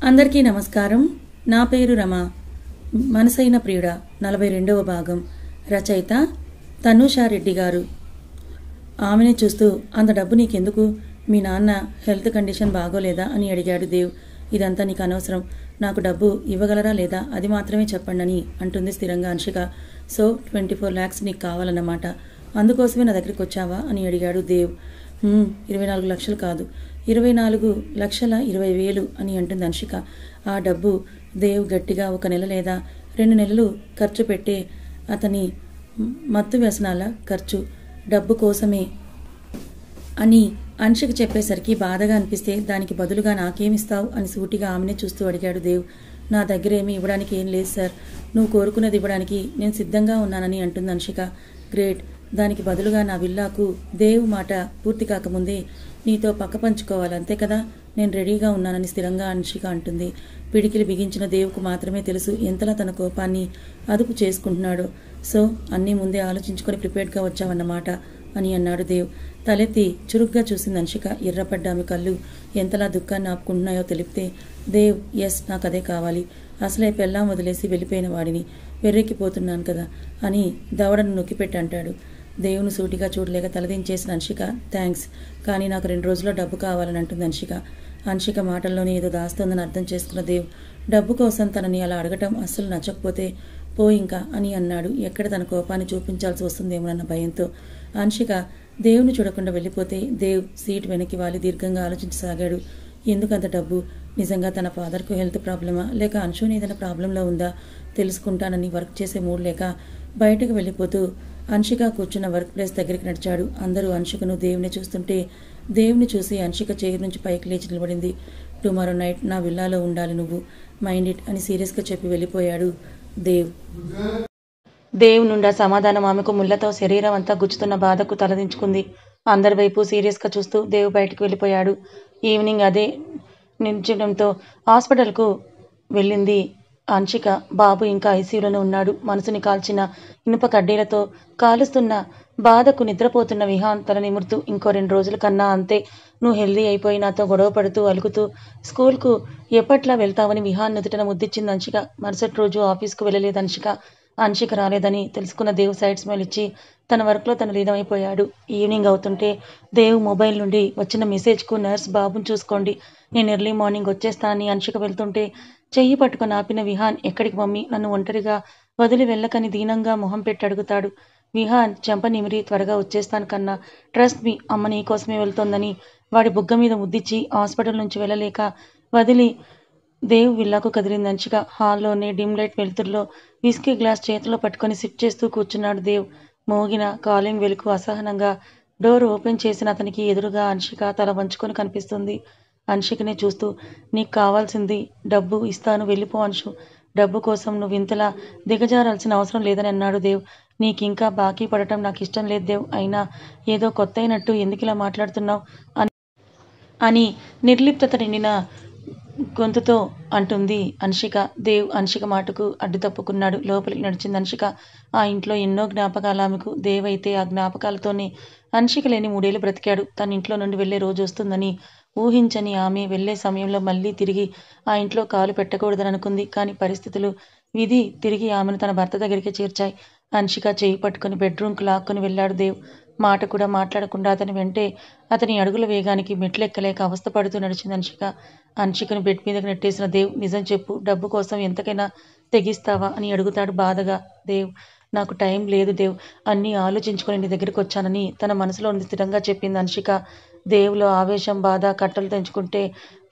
అందరికీ నమస్కారం. నా పేరు రమ. మనసైన ప్రియుడ 42వ భాగం. రచయిత తనూషారెడ్డి గారు. ఆమెనే చూస్తూ, అంత డబ్బు నీకెందుకు? మీ నాన్న హెల్త్ కండిషన్ బాగోలేదా అని అడిగాడు దేవ్. ఇదంతా నీకు అనవసరం. నాకు డబ్బు ఇవ్వగలరా లేదా అది మాత్రమే చెప్పండి అని అంటుంది స్థిరంగా అన్షిక. సో 24 lakhs నీకు కావాలన్నమాట. అందుకోసమే నా దగ్గరికి వచ్చావా అని అడిగాడు దేవ్. 24 లక్షలు కాదు, 24,20,000 అని అంటుంది అన్షిక. ఆ డబ్బు దేవ్ గట్టిగా 1 నెల లేదా 2 నెలలు ఖర్చు పెట్టే అతని మత్తు వ్యసనాల ఖర్చు డబ్బు కోసమే అని అన్షిక చెప్పేసరికి బాధగా అనిపిస్తే, దానికి బదులుగా నాకేమిస్తావు అని సూటిగా ఆమెనే చూస్తూ అడిగాడు దేవ్. నా దగ్గరేమీ ఇవ్వడానికి ఏం లేదు సార్. నువ్వు కోరుకున్నది ఇవ్వడానికి నేను సిద్ధంగా ఉన్నానని అంటుంది అన్షిక. గ్రేట్. దానికి బదులుగా నా విల్లాకు దేవ్ మాట పూర్తి కాకముందే నీతో పక్క పంచుకోవాలి, అంతే కదా? నేను రెడీగా ఉన్నానని స్థిరంగా అన్షిక అంటుంది. పిడికిలి బిగించిన దేవుకు మాత్రమే తెలుసు ఎంతలా తన కోపాన్ని అదుపు చేసుకుంటున్నాడో. సో అన్నీ ముందే ఆలోచించుకొని ప్రిపేర్డ్గా వచ్చావన్నమాట అని అన్నాడు దేవ్. తలెత్తి చురుగ్గా చూసింది అన్షిక. ఎర్రపడ్డ ఆమె కళ్ళు ఎంతలా దుఃఖాన్ని ఆపుకుంటున్నాయో తెలిపితే, దేవ్ ఎస్, నాకు అదే కావాలి. అసలే పెళ్ళాం వదిలేసి వెళ్ళిపోయిన వాడిని వెర్రెక్కిపోతున్నాను కదా అని దవడను నొక్కిపెట్టి అంటాడు. దేవుని సూటిగా చూడలేక తలదించేసిన అన్షిక, థ్యాంక్స్, కానీ నాకు 2 రోజుల్లో డబ్బు కావాలని అంటుంది అన్షిక. అన్షిక మాటల్లోనే ఏదో దాస్తోందని అర్థం చేసుకున్న దేవ్, డబ్బు కోసం తనని అలా అడగటం అస్సలు నచ్చకపోతే పో ఇంకా అని అన్నాడు. ఎక్కడ తన కోపాన్ని చూపించాల్సి వస్తుందేమోనన్న భయంతో. అన్షిక దేవుని చూడకుండా వెళ్ళిపోతే దేవ్ సీట్ వెనక్కి వాలి దీర్ఘంగా ఆలోచించసాగాడు. ఎందుకంత డబ్బు? నిజంగా తన ఫాదర్కు హెల్త్ ప్రాబ్లమా, లేక అంశుని ఏదైనా ప్రాబ్లంలో ఉందా తెలుసుకుంటానని వర్క్ చేసే మూడ్ లేక బయటకు వెళ్ళిపోతూ అన్షిక కూర్చున్న వర్క్ ప్లేస్ దగ్గరికి నడిచాడు. అందరూ అన్షికను దేవుని చూస్తుంటే దేవుని చూసి అన్షిక చైర్ నుంచి పైకి లేచి నిలబడింది. టుమారో నైట్ నా విల్లాలో ఉండాలి నువ్వు, మైండ్ ఇట్ అని సీరియస్గా చెప్పి వెళ్ళిపోయాడు దేవ్. దేవ్ నుండా సమాధానం ఆమెకు ముళ్లతో శరీరం అంతా గుచ్చుతున్న బాధకు తలదించుకుంది. అందరి వైపు సీరియస్గా చూస్తూ దేవ్ బయటకు వెళ్ళిపోయాడు. ఈవినింగ్ అదే నిల్చడంతో హాస్పిటల్కు వెళ్ళింది అన్షిక. బాబు ఇంకా ఐసీయూలోనే ఉన్నాడు. మనసుని కాల్చిన ఇనుప కడ్డీలతో కాలుస్తున్న బాధకు నిద్రపోతున్న విహాన్ తల నిమురుతూ, ఇంకో 2 రోజుల కన్నా అంతే, నువ్వు హెల్దీ అయిపోయి నాతో గొడవ పడుతూ అలుగుతూ స్కూల్కు ఎప్పట్లా వెళ్తావని విహాన్ నుదుటన ముద్దిచ్చింది అన్షిక. మరుసటి రోజు ఆఫీస్కు వెళ్ళలేదు అన్షిక. అన్షిక రాలేదని తెలుసుకున్న దేవ్ సైడ్ స్మైల్ ఇచ్చి తన వర్క్లో తను లీనమైపోయాడు. ఈవినింగ్ అవుతుంటే దేవ్ మొబైల్ నుండి వచ్చిన మెసేజ్కు, నర్స్ బాబుని చూసుకోండి, నేను ఎర్లీ మార్నింగ్ వచ్చేస్తానని అన్షిక వెళ్తుంటే చెయ్యి పట్టుకొని ఆపిన విహాన్, ఎక్కడికి మమ్మీ, నన్ను ఒంటరిగా వదిలి వెళ్ళకని దీనంగా మొహం పెట్టి అడుగుతాడు. విహాన్ చెంప నిమిరి, త్వరగా వచ్చేస్తాను కన్నా, ట్రస్ట్ మీ, అమ్మ నీ కోసమే వెళ్తోందని వాడి బుగ్గ మీద ముద్దిచ్చి హాస్పిటల్ నుంచి వెళ్ళలేక వదిలి దేవ్ విల్లాకు కదిలింది అన్షిక. హాల్లోనే డిమ్ లైట్ వెలుతురులో విస్కీ గ్లాస్ చేతిలో పట్టుకొని సిప్ చేస్తూ కూర్చున్నాడు దేవ్. మోగిన కాలింగ్ వెలుకు అసహనంగా డోర్ ఓపెన్ చేసిన అతనికి ఎదురుగా అన్షిక తల వంచుకొని కనిపిస్తుంది. అన్షికనే చూస్తూ, నీకు కావాల్సింది డబ్బు, ఇస్తాను, వెళ్ళిపో అన్షు. డబ్బు కోసం నువ్వు ఇంతలా దిగజారాల్సిన అవసరం లేదని అన్నాడు దేవ్. నీకింకా బాకీ పడటం నాకు ఇష్టం లేదు దేవ్, అయినా ఏదో కొత్త అయినట్టు ఎందుకిలా మాట్లాడుతున్నావు అని నిర్లిప్తత నిండిన గొంతుతో అంటుంది అన్షిక. దేవ్ అన్షిక మాటకు అడ్డు తప్పుకున్నాడు. లోపలికి నడిచింది అన్షిక. ఆ ఇంట్లో ఎన్నో జ్ఞాపకాలు ఆమెకు. దేవ్ అయితే ఆ జ్ఞాపకాలతోనే అన్షిక లేని 3 ఏళ్లు బ్రతికాడు. తన ఇంట్లో నుండి వెళ్లే రోజు వస్తుందని ఊహించని ఆమె వెళ్లే సమయంలో మళ్లీ తిరిగి ఆ ఇంట్లో కాలు పెట్టకూడదని అనుకుంది. కానీ పరిస్థితులు, విధి తిరిగి ఆమెను తన భర్త దగ్గరికి చేర్చాయి. అన్షిక చేయి పట్టుకుని బెడ్రూమ్కు లాక్కొని వెళ్ళాడు దేవ్. మాట కూడా మాట్లాడకుండా అతని వెంటే అతని అడుగుల వేగానికి మెట్లెక్కలేక అవస్థపడుతూ నడిచింది అన్షిక. అన్షికను బెడ్ మీదకి నెట్టేసిన దేవ్, నిజం చెప్పు, డబ్బు కోసం ఎంతకైనా తెగిస్తావా అని అడుగుతాడు బాధగా. దేవ్, నాకు టైం లేదు దేవ్, అన్నీ ఆలోచించుకొని నీ దగ్గరికి వచ్చానని తన మనసులో స్థిరంగా చెప్పింది అన్షిక. దేవులో ఆవేశం, బాధ కట్టలు తెంచుకుంటే,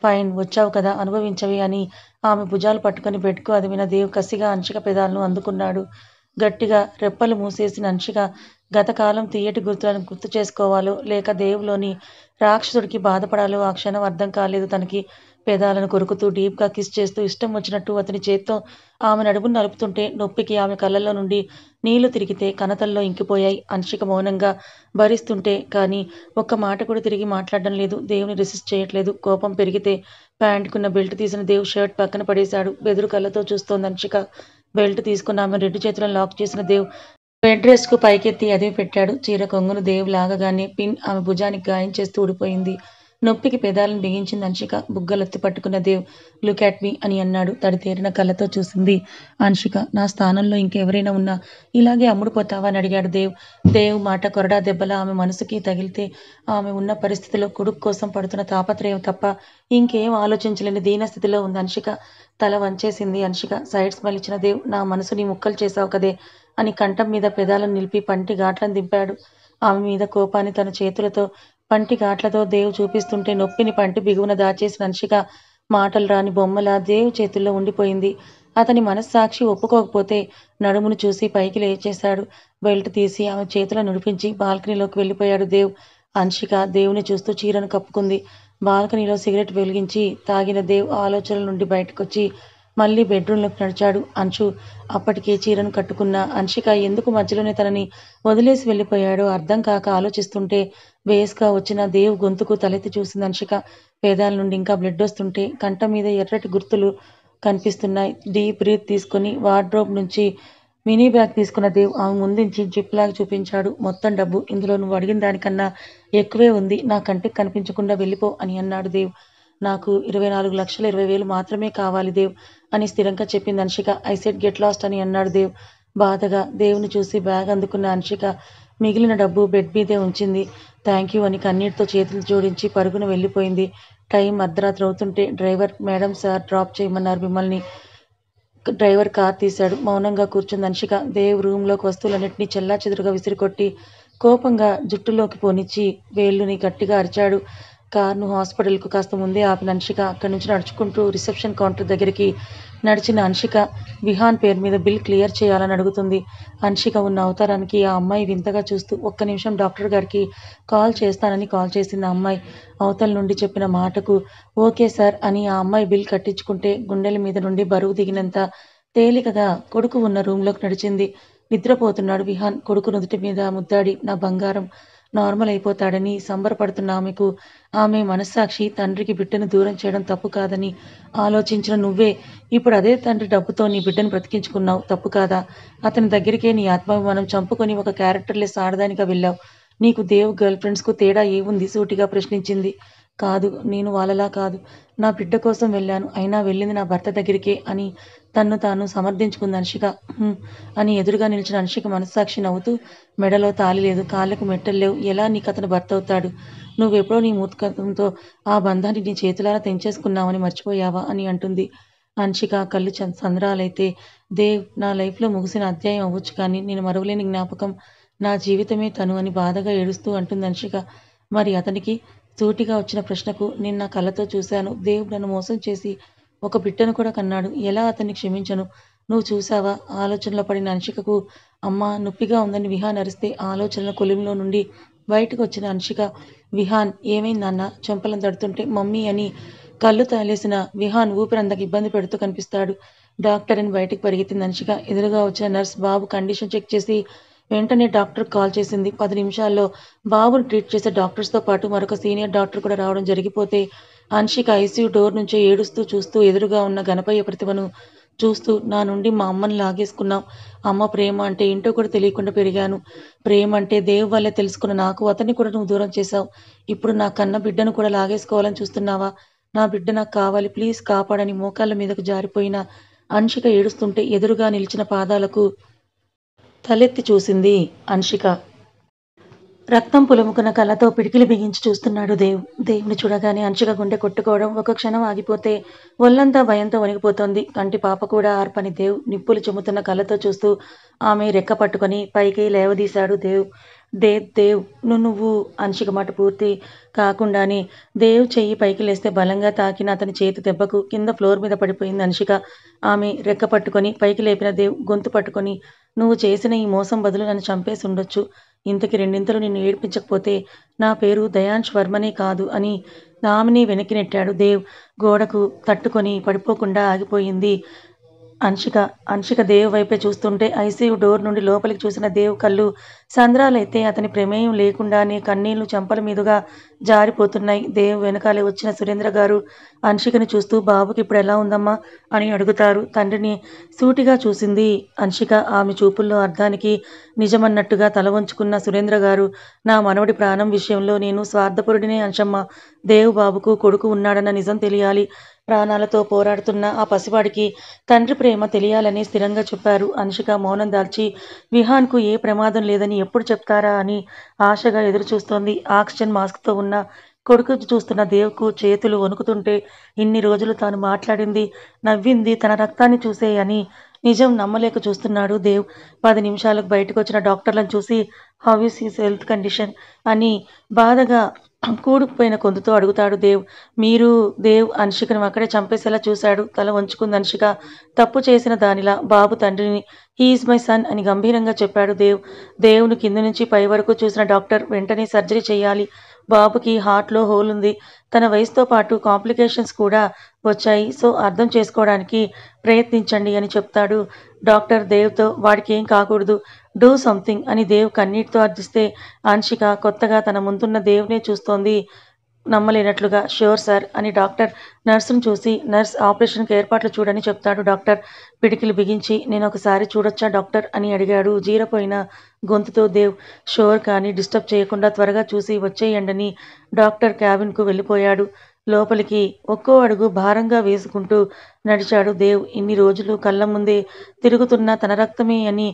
ఫైన్, వచ్చావు కదా, అనుభవించవే అని ఆమె భుజాలు పట్టుకుని బెడ్కు అదిమిన దేవ్ కసిగా అన్షిక పెదాలను అందుకున్నాడు. గట్టిగా రెప్పలు మూసేసిన అన్షిక గతకాలం తీయటి గుర్తులను గుర్తు చేసుకోవాలో లేక దేవులోని రాక్షసుడికి బాధపడాలో ఆ క్షణం అర్థం కాలేదు తనకి. పెదాలను కొరుకుతూ డీప్గా కిస్ చేస్తూ ఇష్టం వచ్చినట్టు అతని చేత్తో ఆమె నడుమును నలుపుతుంటే నొప్పికి ఆమె కళ్ళల్లో నుండి నీళ్లు తిరిగితే కనతల్లో ఇంకిపోయాయి. అన్షిక మౌనంగా భరిస్తుంటే కానీ ఒక్క మాట కూడా తిరిగి మాట్లాడడం లేదు. దేవుని రెసిస్ట్ చేయట్లేదు. కోపం పెరిగితే ప్యాంటుకున్న బెల్ట్ తీసిన దేవ్ షర్ట్ పక్కన పడేశాడు. బెదురు కళ్ళతో చూస్తోంది అన్షిక. బెల్ట్ తీసుకున్న ఆమె 2 చేతులను లాక్ చేసిన దేవ్ బెడ్ రెస్ట్కు పైకెత్తి అదిమి పెట్టాడు. చీర కొంగును దేవ్ లాగగానే పిన్ ఆమె భుజానికి గాయం చేస్తూ ఊడిపోయింది. నొప్పికి పెదాలను బిగించింది అంశిక. బుగ్గలొత్తి పట్టుకున్న దేవ్ లుక్ అట్ మీ అని అన్నాడు. తడితేరిన కళ్ళతో చూసింది అంశిక. నా స్థానంలో ఇంకెవరైనా ఉన్నా ఇలాగే అమ్ముడుపోతావా అని అడిగాడు దేవ్. దేవ్ మాట కొరడా దెబ్బలా ఆమె మనసుకి తగిలితే ఆమె ఉన్న పరిస్థితిలో కొడుకు కోసం పడుతున్న తాపత్రయం తప్ప ఇంకేం ఆలోచించలేని దీనస్థితిలో ఉంది అంశిక. తల వంచేసింది అంశిక. సైడ్ స్మైల్ ఇచ్చిన దేవ్, నా మనసుని ముక్కలు చేశావు కదే అని కంఠం మీద పెదాలను నిలిపి పంటి ఘాట్లను దింపాడు. ఆమె మీద కోపాన్ని తన చేతులతో పంటి ఘాట్లతో దేవ్ చూపిస్తుంటే నొప్పిని పంటి బిగువున దాచేసిన అంశిక మాటలు రాని బొమ్మలా దేవ్ చేతుల్లో ఉండిపోయింది. అతని మనస్సాక్షి ఒప్పుకోకపోతే నడుమును చూసి పైకి లేచేశాడు. బెల్ట్ తీసి ఆమె చేతిలో నుడిపించి బాల్కనీలోకి వెళ్ళిపోయాడు దేవ్. అంశిక దేవుని చూస్తూ చీరను కప్పుకుంది. బాల్కనీలో సిగరెట్ వెలిగించి తాగిన దేవ్ ఆలోచనల నుండి బయటకొచ్చి మళ్ళీ బెడ్రూంలోకి నడిచాడు. అంశు అప్పటికే చీరను కట్టుకున్న అంశిక ఎందుకు మధ్యలోనే తనని వదిలేసి వెళ్ళిపోయాడో అర్థం కాక ఆలోచిస్తుంటే వేస్గా వచ్చిన దేవ్ గొంతుకు తలెత్తి చూసింది అంశిక. పేదాల నుండి ఇంకా బ్లడ్ వస్తుంటే కంఠం మీద ఎర్రటి గుర్తులు కనిపిస్తున్నాయి. డీప్ బ్రీత్ తీసుకొని వార్డ్రోబ్ నుంచి మినీ బ్యాగ్ తీసుకున్న దేవ్ ఆమె ముందుంచి జిప్ లాగ్ చూపించాడు. మొత్తం డబ్బు ఇందులో నువ్వు అడిగిన దానికన్నా ఎక్కువే ఉంది. నా కంటికి కనిపించకుండా వెళ్ళిపో అని అన్నాడు దేవ్. నాకు 24,20,000 మాత్రమే కావాలి దేవ్ అని స్థిరంగా చెప్పింది అంశిక. ఐ సెడ్ గెట్ లాస్ట్ అని అన్నాడు దేవ్ బాధగా. దేవుని చూసి బ్యాగ్ అందుకున్న అంశిక మిగిలిన డబ్బు బెడ్ మీదే ఉంచింది. థ్యాంక్ యూ అని కన్నీటితో చేతులు జోడించి పరుగున వెళ్ళిపోయింది. టైం అర్ధరాత్రి అవుతుంటే డ్రైవర్, మేడం సార్ డ్రాప్ చేయమన్నారు మిమ్మల్ని. డ్రైవర్ కార్ తీశాడు. మౌనంగా కూర్చుంది అంశిక. దేవ్ రూంలోకి వస్తువులన్నింటినీ చెల్లాచెదురుగా విసిరికొట్టి కోపంగా జుట్టులోకి పోనిచ్చి వేళ్ళుని గట్టిగా అరిచాడు. కార్ను హాస్పిటల్కు కాస్త ముందే ఆపిన అంశిక అక్కడి నుంచి నడుచుకుంటూ రిసెప్షన్ కౌంటర్ దగ్గరికి నడిచిన అంశిక విహాన్ పేరు మీద బిల్ క్లియర్ చేయాలని అడుగుతుంది. అంశిక ఉన్న అవతారానికి ఆ అమ్మాయి వింతగా చూస్తూ ఒక్క నిమిషం డాక్టర్ గారికి కాల్ చేస్తానని కాల్ చేసింది. ఆ అమ్మాయి అవతల నుండి చెప్పిన మాటకు ఓకే సార్ అని ఆ అమ్మాయి బిల్ కట్టించుకుంటే గుండెల మీద నుండి బరువు దిగినంత తేలికగా కొడుకు ఉన్న రూంలోకి నడిచింది. నిద్రపోతున్నాడు విహాన్. కొడుకు నుదుటి మీద ముద్దాడి నా బంగారం నార్మల్ అయిపోతాడని సంబరపడుతున్న ఆమెకు ఆమె మనస్సాక్షి తండ్రికి బిడ్డను దూరం చేయడం తప్పు కాదని ఆలోచించిన నువ్వే ఇప్పుడు అదే తండ్రి డబ్బుతో నీ బిడ్డను బ్రతికించుకున్నావు. తప్పు కాదా? అతని దగ్గరికే నీ ఆత్మాభిమానం చంపుకొని ఒక క్యారెక్టర్లెస్ ఆడదానిగా వెళ్ళావు. నీకు దేవ్ గర్ల్ ఫ్రెండ్స్కు తేడా ఏముంది? సూటిగా ప్రశ్నించింది. కాదు, నేను వాళ్ళలా కాదు. నా బిడ్డ కోసం వెళ్ళాను. అయినా వెళ్ళింది నా భర్త దగ్గరికే అని తన్ను తాను సమర్థించుకుంది అంశిక. అని ఎదురుగా నిలిచిన అంశిక మనస్సాక్షి నవ్వుతూ మెడలో తాళి లేదు, కాళ్ళకు మెట్టలు లేవు, ఎలా నీకు అతను భర్త అవుతాడు? నువ్వెప్పుడో నీ మూర్ఖత్వంతో ఆ బంధాన్ని నీ చేతులారా తెంచేసుకున్నావని మర్చిపోయావా అని అంటుంది. అంశిక కళ్ళు సంద్రాలైతే దేవ్ నా లైఫ్లో ముగిసిన అధ్యాయం అవ్వచ్చు కానీ నేను మరవలేని జ్ఞాపకం. నా జీవితమే తను అని బాధగా ఏడుస్తూ అంటుంది అంశిక. మరి అతనికి? సూటిగా వచ్చిన ప్రశ్నకు నేను నా కళ్ళతో చూశాను. దేవ్ నన్ను మోసం చేసి ఒక బిడ్డను కూడా కన్నాడు. ఎలా అతన్ని క్షమించను? నువ్వు చూసావా? ఆలోచనలో పడిన అంశికకు అమ్మా నొప్పిగా ఉందని విహాన్ అరిస్తే ఆలోచనల కొలిమిలో నుండి బయటకు వచ్చిన అంశిక విహాన్ ఏమైందన్న చెంపలను తడుతుంటే మమ్మీ అని కళ్ళు తాలేసిన విహాన్ ఊపిరందక ఇబ్బంది పెడుతూ కనిపిస్తాడు. డాక్టర్ అని బయటికి పరిగెత్తింది అంశిక. ఎదురుగా వచ్చిన నర్స్ బాబు కండిషన్ చెక్ చేసి వెంటనే డాక్టర్ కాల్ చేసింది. 10 నిమిషాల్లో బాబును ట్రీట్ చేసే డాక్టర్స్తో పాటు మరొక సీనియర్ డాక్టర్ కూడా రావడం జరిగిపోతే అంశిక ఐసీయూ డోర్ నుంచే ఏడుస్తూ చూస్తూ ఎదురుగా ఉన్న గణపయ్య ప్రతిభను చూస్తూ నా నుండి మా అమ్మని లాగేసుకున్నావు. అమ్మ ప్రేమ అంటే ఏంటో కూడా తెలియకుండా పెరిగాను. ప్రేమ అంటే దేవ్ వల్లే తెలుసుకున్న నాకు అతన్ని కూడా నువ్వు దూరం చేశావు. ఇప్పుడు నా కన్న బిడ్డను కూడా లాగేసుకోవాలని చూస్తున్నావా? నా బిడ్డ నాకు కావాలి, ప్లీజ్ కాపాడని మోకాళ్ళ మీదకు జారిపోయిన అంశిక ఏడుస్తుంటే ఎదురుగా నిలిచిన పాదాలకు తలెత్తి చూసింది అంశిక. రక్తం పులుముకున్న కళ్ళతో పిడికిలి బిగించి చూస్తున్నాడు దేవ్. దేవుని చూడగానే అంశిక గుండె కొట్టుకోవడం ఒక క్షణం ఆగిపోతే ఒళ్ళంతా భయంతో వణికిపోతోంది. కంటి పాప కూడా ఆర్పని దేవ్ నిప్పులు చెమ్ముతున్న కళ్ళతో చూస్తూ ఆమె రెక్క పట్టుకొని పైకి లేవదీశాడు దేవ్. దేవ్ నువ్వు అంశిక మాట పూర్తి కాకుండానే దేవ్ చెయ్యి పైకి లేస్తే బలంగా తాకిన అతని చేతి దెబ్బకు కింద ఫ్లోర్ మీద పడిపోయింది అంశిక. ఆమె రెక్క పట్టుకొని పైకి లేపిన దేవ్ గొంతు పట్టుకొని నువ్వు చేసిన ఈ మోసం బదులు నన్ను చంపేసి ఉండొచ్చు. ఇంతకి రెండింతలు నిన్ను ఏడ్పించకపోతే నా పేరు దయాంష్ వర్మనే కాదు అని ఆమెని వెనక్కి నెట్టాడు దేవ్. గోడకు తట్టుకొని పడిపోకుండా ఆగిపోయింది అంశిక అంశిక దేవ్ వైపే చూస్తుంటే ఐసీయూ డోర్ నుండి లోపలికి చూసిన దేవ్ కళ్ళు సంద్రాలైతే అతని ప్రమేయం లేకుండానే కన్నీళ్లు చెంపల మీదుగా జారిపోతున్నాయి. దేవ్ వెనకాలే వచ్చిన సురేంద్ర గారు అంశికని చూస్తూ బాబుకి ఇప్పుడు ఎలా ఉందమ్మా అని అడుగుతారు. తండ్రిని సూటిగా చూసింది అంశిక. ఆమె చూపుల్లో అర్థానికి నిజమన్నట్టుగా తల వంచుకున్న సురేంద్ర గారు, నా మనవడి ప్రాణం విషయంలో నేను స్వార్థపరుడినే అంశమ్మ. దేవ్ బాబుకు కొడుకు ఉన్నాడన్న నిజం తెలియాలి. ప్రాణాలతో పోరాడుతున్న ఆ పసివాడికి తండ్రి ప్రేమ తెలియాలని స్థిరంగా చెప్పారు. అంశిక మౌనం దాల్చి విహాన్కు ఏ ప్రమాదం లేదని ఎప్పుడు చెప్తారా అని ఆశగా ఎదురుచూస్తోంది. ఆక్సిజన్ మాస్క్తో ఉన్న కొడుకు చూస్తున్న దేవ్కు చేతులు వణుకుతుంటే ఇన్ని రోజులు తాను మాట్లాడింది, నవ్వింది తన రక్తాన్ని చూసే అని నిజం నమ్మలేక చూస్తున్నాడు దేవ్. 10 నిమిషాలకు బయటకు వచ్చిన డాక్టర్లను చూసి how is his health condition అని బాధగా కూడుకుపోయిన గొంతుతో అడుగుతాడు దేవ్. మీరు దేవ్ అంశికను అక్కడే చంపేసేలా చూశాడు. తల వంచుకుంది అంశిక తప్పు చేసిన దానిలా. బాబు తండ్రిని హీఈస్ మై సన్ అని గంభీరంగా చెప్పాడు దేవ్. దేవుని కింది నుంచి పై వరకు చూసిన డాక్టర్ వెంటనే సర్జరీ చేయాలి. బాబుకి హార్ట్లో హోల్ ఉంది. తన వయసుతో పాటు కాంప్లికేషన్స్ కూడా వచ్చాయి. సో అర్థం చేసుకోవడానికి ప్రయత్నించండి అని చెప్తాడు డాక్టర్ దేవ్తో. వాడికి ఏం కాకూడదు, డూ సంథింగ్ అని దేవ్ కన్నీటితో అర్థిస్తే అంశిక కొత్తగా తన ముందున్న దేవ్నే చూస్తోంది నమ్మలేనట్లుగా. ష్యూర్ సార్ అని డాక్టర్ నర్సును చూసి, నర్స్ ఆపరేషన్కి ఏర్పాట్లు చూడని చెప్తాడు డాక్టర్. పిడికిలు బిగించి, నేను ఒకసారి చూడొచ్చా డాక్టర్ అని అడిగాడు జీరపోయిన గొంతుతో దేవ్. షూర్ కానీ డిస్టర్బ్ చేయకుండా త్వరగా చూసి వచ్చేయండని డాక్టర్ క్యాబిన్కు వెళ్ళిపోయాడు. లోపలికి ఒక్కో అడుగు భారంగా వేసుకుంటూ నడిచాడు దేవ్. ఇన్ని రోజులు కళ్ళ ముందే తిరుగుతున్న తన రక్తమే అని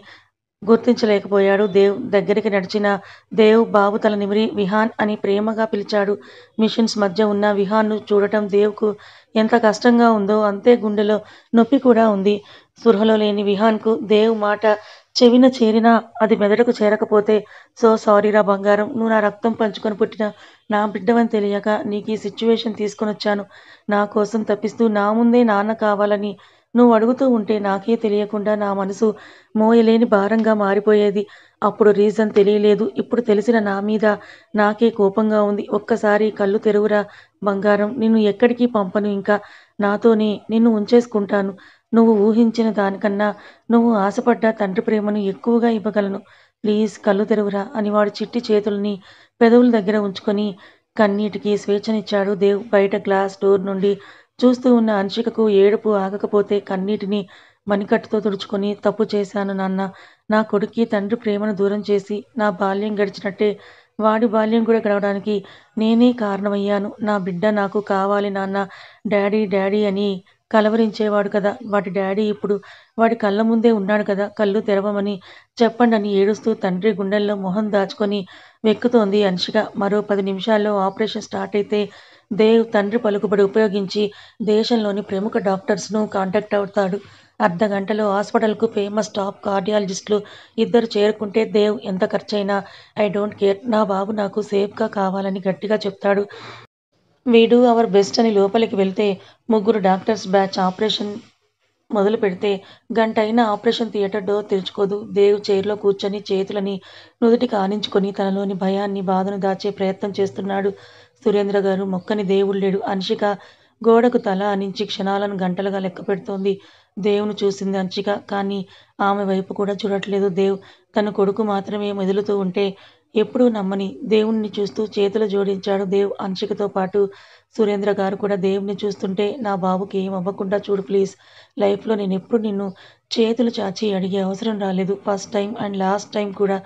గుర్తించలేకపోయాడు దేవ్. దగ్గరికి నడిచిన దేవ్ బాబు తల నిమిరి విహాన్ అని ప్రేమగా పిలిచాడు. మిషన్స్ మధ్య ఉన్న విహాన్ను చూడటం దేవ్కు ఎంత కష్టంగా ఉందో అంతే గుండెలో నొప్పి కూడా ఉంది. స్పృహలో లేని విహాన్కు దేవ్ మాట చెవిన చేరినా అది మెదడుకు చేరకపోతే, సో సారీరా బంగారం, నువ్వు నా రక్తం పంచుకొని పుట్టిన నా బిడ్డవని తెలియక నీకు ఈ సిచ్యువేషన్ తీసుకొనొచ్చాను. నా కోసం తప్పిస్తూ నా ముందే నాన్న కావాలని నువ్వు అడుగుతూ ఉంటే నాకే తెలియకుండా నా మనసు మోయలేని భారంగా మారిపోయేది. అప్పుడు రీజన్ తెలియలేదు, ఇప్పుడు తెలిసిన నా మీద నాకే కోపంగా ఉంది. ఒక్కసారి కళ్ళు తెరువురా బంగారం, నిన్ను ఎక్కడికి పంపను. ఇంకా నాతోనే నిన్ను ఉంచేసుకుంటాను. నువ్వు ఊహించిన దానికన్నా నువ్వు ఆశపడ్డ తండ్రి ప్రేమను ఎక్కువగా ఇవ్వగలను. ప్లీజ్ కళ్ళు తెరువురా అని వాడి చిట్టి చేతుల్ని పెదవుల దగ్గర ఉంచుకొని కన్నీటికి స్వేచ్ఛనిచ్చాడు దేవ్. బయట గ్లాస్ డోర్ నుండి చూస్తూ ఉన్న అంశికకు ఏడుపు ఆగకపోతే కన్నీటిని మణికట్టుతో తుడుచుకొని, తప్పు చేశాను నాన్న. నా కొడుక్కి తండ్రి ప్రేమను దూరం చేసి నా బాల్యం గడిచినట్టే వాడి బాల్యం కూడా గడవడానికి నేనే కారణమయ్యాను. నా బిడ్డ నాకు కావాలి నాన్న, డాడీ డాడీ అని కలవరించేవాడు కదా వాడి డాడీ, ఇప్పుడు వాడి కళ్ళ ముందే ఉన్నాడు కదా, కళ్ళు తెరవమని చెప్పండి అని ఏడుస్తూ తండ్రి గుండెల్లో మొహం దాచుకొని వెక్కుతోంది అంశిక. మరో 10 నిమిషాల్లో ఆపరేషన్ స్టార్ట్ అయితే దేవ్ తండ్రి పలుకుబడి ఉపయోగించి దేశంలోని ప్రముఖ డాక్టర్స్ను కాంటాక్ట్ అవుతాడు. అర్ధగంటలో హాస్పిటల్కు ఫేమస్ టాప్ కార్డియాలజిస్టులు 2 చేరుకుంటే దేవ్ ఎంత ఖర్చైనా ఐ డోంట్ కేర్, నా బాబు నాకు సేఫ్గా కావాలని గట్టిగా చెప్తాడు. వీ డూ అవర్ బెస్ట్ అని లోపలికి వెళ్తే 3 డాక్టర్స్ బ్యాచ్ ఆపరేషన్ మొదలు పెడితే గంట అయినా ఆపరేషన్ థియేటర్ డోర్ తెరుచుకోదు. దేవ్ చైర్లో కూర్చొని చేతులని నుదుటికి ఆనించుకొని తనలోని భయాన్ని బాధను దాచే ప్రయత్నం చేస్తున్నాడు. సురేంద్ర గారు మొక్కని దేవుడు లేడు. అంశిక గోడకు తల ఆనించి క్షణాలను గంటలుగా లెక్క పెడుతోంది. దేవును చూసింది అంశిక, కానీ ఆమె వైపు కూడా చూడట్లేదు దేవ్. తన కొడుకు మాత్రమే మెదులుతూ ఉంటే ఎప్పుడూ నమ్మని దేవుణ్ణి చూస్తూ చేతులు జోడించాడు దేవ్. అంశికతో పాటు సురేంద్ర గారు కూడా దేవుణ్ణి చూస్తుంటే, నా బాబుకి ఏం అవ్వకుండా చూడు ప్లీజ్. లైఫ్లో నేనెప్పుడు నిన్ను చేతులు చాచి అడిగే అవసరం రాలేదు. First time and last time కూడా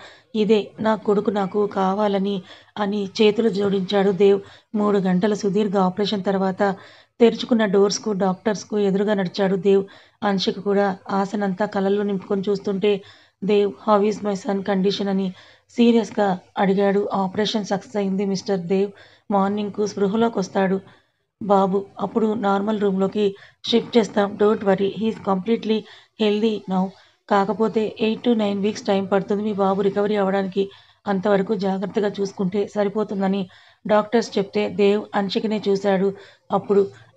ఇదే, నా కొడుకు నాకు కావాలని అని చేతులు జోడించాడు దేవ్. 3 గంటల సుదీర్ఘ ఆపరేషన్ తర్వాత తెరుచుకున్న డోర్స్కు డాక్టర్స్కు ఎదురుగా నడిచాడు దేవ్. అంశిక కూడా ఆశనంతా కళ్ళల్లో నింపుకొని చూస్తుంటే Dev how is my son condition అని సీరియస్గా అడిగాడు. ఆపరేషన్ సక్సెస్ అయింది మిస్టర్ దేవ్. మార్నింగ్కు స్పృహలోకి వస్తాడు బాబు. అప్పుడు నార్మల్ రూమ్లోకి షిఫ్ట్ చేస్తాం. Don't worry, he's completely healthy now. కాకపోతే 8 to 9 వీక్స్ టైం పడుతుంది మీ బాబు రికవరీ అవ్వడానికి. అంతవరకు జాగ్రత్తగా చూసుకుంటే సరిపోతుందని డాక్టర్స్ చెప్తే దేవ్ అంశికనే చూశాడు.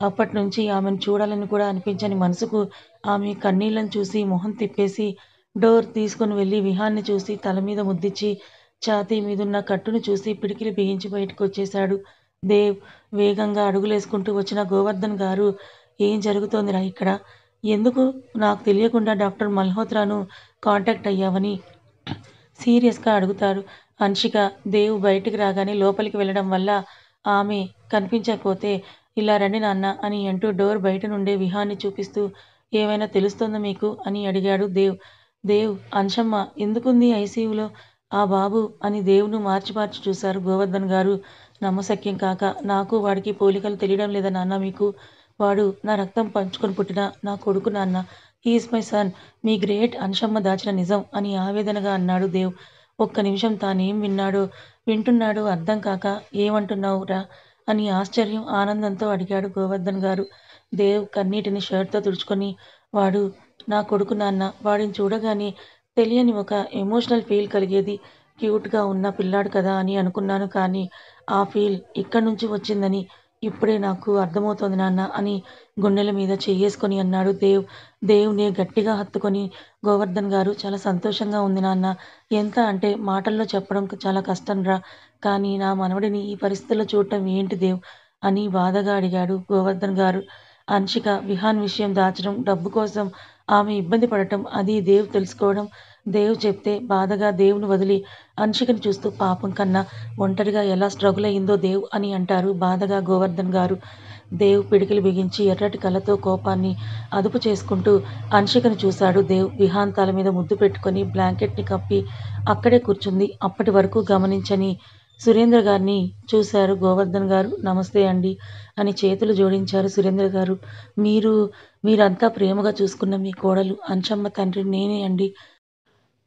అప్పటి నుంచి ఆమెను చూడాలని కూడా అనిపించని మనసుకు ఆమె కన్నీళ్లను చూసి మొహం తిప్పేసి డోర్ తీసుకుని వెళ్ళి విహాన్ని చూసి తల మీద ముద్దిచ్చి ఛాతీ మీదున్న కట్టును చూసి పిడికిలి బిగించి బయటకు వచ్చేశాడు దేవ్. వేగంగా అడుగులేసుకుంటూ వచ్చిన గోవర్ధన్ గారు, ఏం జరుగుతోందిరా ఇక్కడ? ఎందుకు నాకు తెలియకుండా డాక్టర్ మల్హోత్రాను కాంటాక్ట్ అయ్యావని సీరియస్‌గా అడుగుతారు. హన్షిక దేవ్ బయటికి రాగానే లోపలికి వెళ్ళడం వల్ల ఆమె కనిపించకపోతే ఇలా రండి నాన్న అని అంటూ డోర్ బయట నుండే విహాన్ని చూపిస్తూ ఏమైనా తెలుస్తోందా మీకు అని అడిగాడు దేవ్. దేవ్ అంశమ్మ ఎందుకుంది ఐసీయూలో ఆ బాబు అని దేవును మార్చి మార్చి చూశారు గోవర్ధన్ గారు. నమ్మశక్యం కాక నాకు వాడికి పోలికలు తెలియడం లేదా నాన్న మీకు? వాడు నా రక్తం పంచుకొని పుట్టిన నా కొడుకు నాన్న. He is my son. మీ గ్రేట్ అంశమ్మ దాచిన నిజం అని ఆవేదనగా అన్నాడు దేవ్. ఒక్క నిమిషం తానేం వింటున్నాడో అర్థం కాక ఏమంటున్నావురా అని ఆశ్చర్యం, ఆనందంతో అడిగాడు గోవర్ధన్ గారు. దేవ్ కన్నీటిని షర్ట్‌తో తుడుచుకొని వాడు నా కొడుకు నాన్న. వాడిని చూడగానే తెలియని ఒక ఎమోషనల్ ఫీల్ కలిగేది. క్యూట్‌గా ఉన్న పిల్లాడు కదా అని అనుకున్నాను కానీ ఆ ఫీల్ ఇక్కడి నుంచి వచ్చిందని ఇప్పుడే నాకు అర్థమవుతోంది నాన్న అని గుండెల మీద చెయ్యేసుకొని అన్నాడు దేవ్. దేవుని గట్టిగా హత్తుకొని గోవర్ధన్ గారు చాలా సంతోషంగా ఉంది నాన్న. ఎంత అంటే మాటల్లో చెప్పడం చాలా కష్టంరా. కానీ నా మనవడిని ఈ పరిస్థితుల్లో చూడటం ఏంటి దేవ్ అని బాధగా అడిగాడు గోవర్ధన్ గారు. హన్షిక విహాన్ విషయం దాచడం, డబ్బు కోసం ఆమె ఇబ్బంది పడటం అది దేవ్ తెలుసుకోవడం. దేవ్ చెప్తే బాధగా దేవుని వదిలి హన్షికని చూస్తూ పాపం కన్నా ఒంటరిగా ఎలా స్ట్రగుల్ అయిందో దేవ్ అని అంటారు బాధగా గోవర్ధన్ గారు. దేవ్ పిడికిలి బిగించి ఎర్రటి కళ్ళతో కోపాన్ని అదుపు చేసుకుంటూ హన్షికను చూశాడు దేవ్. విహాన్ తల మీద ముద్దు పెట్టుకొని బ్లాంకెట్‌ని కప్పి అక్కడే కూర్చుంది. అప్పటి వరకు గమనించని సురేంద్ర గారిని చూశారు గోవర్ధన్ గారు. నమస్తే అండి అని చేతులు జోడించారు సురేంద్ర గారు. మీరంతా ప్రేమగా చూసుకున్న మీ కోడలు అంశమ్మ తండ్రి నేనే అండి.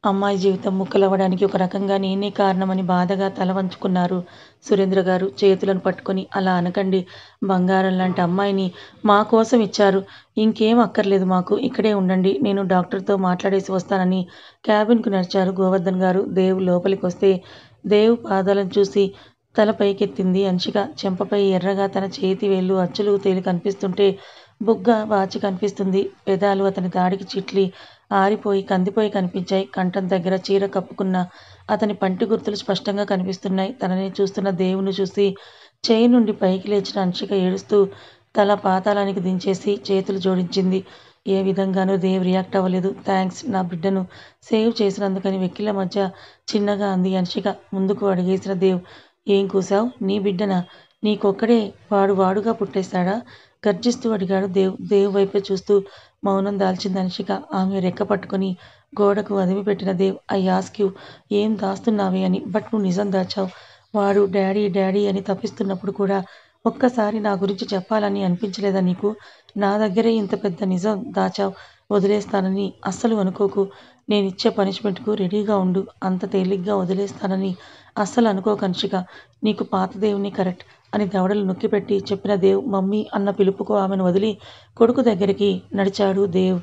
అమ్మాయి జీవితం ముక్కలవ్వడానికి ఒక రకంగా నేనే కారణమని బాధగా తల వంచుకున్నారు సురేంద్ర గారు. చేతులను పట్టుకొని అలా అనకండి. బంగారం లాంటి అమ్మాయిని మా కోసం ఇచ్చారు. ఇంకేం అక్కర్లేదు మాకు. ఇక్కడే ఉండండి. నేను డాక్టర్‌తో మాట్లాడేసి వస్తానని క్యాబిన్‌కు నడిచారు గోవర్ధన్ గారు. దేవ్ లోపలికొస్తే దేవ్ పాదాలను చూసి తల పైకెత్తింది హన్షిక. చెంపపై ఎర్రగా తన చేతి వేళ్లు అచ్చులు తేలి కనిపిస్తుంటే బుగ్గ వాచి కనిపిస్తుంది. పెదాలు అతని దాడికి చిట్లి ఆరిపోయి కందిపోయి కనిపించాయి. కంఠం దగ్గర చీర కప్పుకున్న అతని పంటి గుర్తులు స్పష్టంగా కనిపిస్తున్నాయి. తనని చూస్తున్న దేవుని చూసి చేయి నుండి పైకి లేచిన హన్షిక ఏడుస్తూ తల పాతాళానికి దించేసి చేతులు జోడించింది. ఏ విధంగానూ దేవ్ రియాక్ట్ అవ్వలేదు. థాంక్స్ నా బిడ్డను సేవ్ చేసినందుకని వెక్కిళ్ళ మధ్య చిన్నగా అంది హన్షిక. ముందుకు అడుగేసిన దేవ్. ఏం కూశావ్? నీ బిడ్డనా? నీకొక్కడే వాడుగా పుట్టేశాడా? గర్జిస్తూ అడిగాడు దేవ్. దేవ్ వైపే చూస్తూ మౌనం దాల్చింది హన్షిక. ఆమె రెక్క పట్టుకొని గోడకు అదిమిపెట్టిన దేవ్. ఐ ఆస్క్ యూ ఏం దాస్తున్నావే అని. బట్ నువ్వు నిజం దాచావ్. వాడు డాడీ డాడీ అని తపిస్తున్నప్పుడు కూడా ఒక్కసారి నా గురించి చెప్పాలని అనిపించలేదా నీకు? నా దగ్గరే ఇంత పెద్ద నిజం దాచావ్. వదిలేస్తానని అస్సలు అనుకోకు. నేనిచ్చే పనిష్మెంట్‌కు రెడీగా ఉండు. అంత తేలిగ్గా వదిలేస్తానని అస్సలు అనుకోకు హన్షిక. నీకు పాత దేవుణ్ణి కరెక్ట్ అని దవడలు నొక్కిపెట్టి చెప్పిన దేవ్ మమ్మీ అన్న పిలుపుకు ఆమెను వదిలి కొడుకు దగ్గరికి నడిచాడు దేవ్.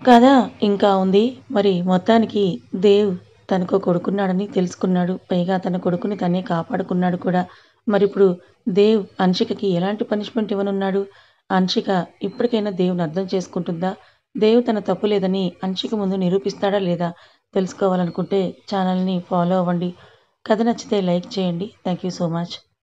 కథ ఇంకా ఉంది. మరి మొత్తానికి దేవ్ తనకో కొడుకున్నాడని తెలుసుకున్నాడు. పైగా తన కొడుకుని తనే కాపాడుకున్నాడు కూడా. మరిప్పుడు దేవ్ హన్షికకి ఎలాంటి పనిష్మెంట్ ఇవ్వనున్నాడు? హన్షిక ఇప్పటికైనా దేవుని అర్థం చేసుకుంటుందా? దేవ్ తన తప్పు లేదని హన్షిక ముందు నిరూపిస్తాడా లేదా? తెలుసుకోవాలనుకుంటే ఛానల్‌ని ఫాలో అవ్వండి. కథ నచ్చితే లైక్ చేయండి. Thank you so much.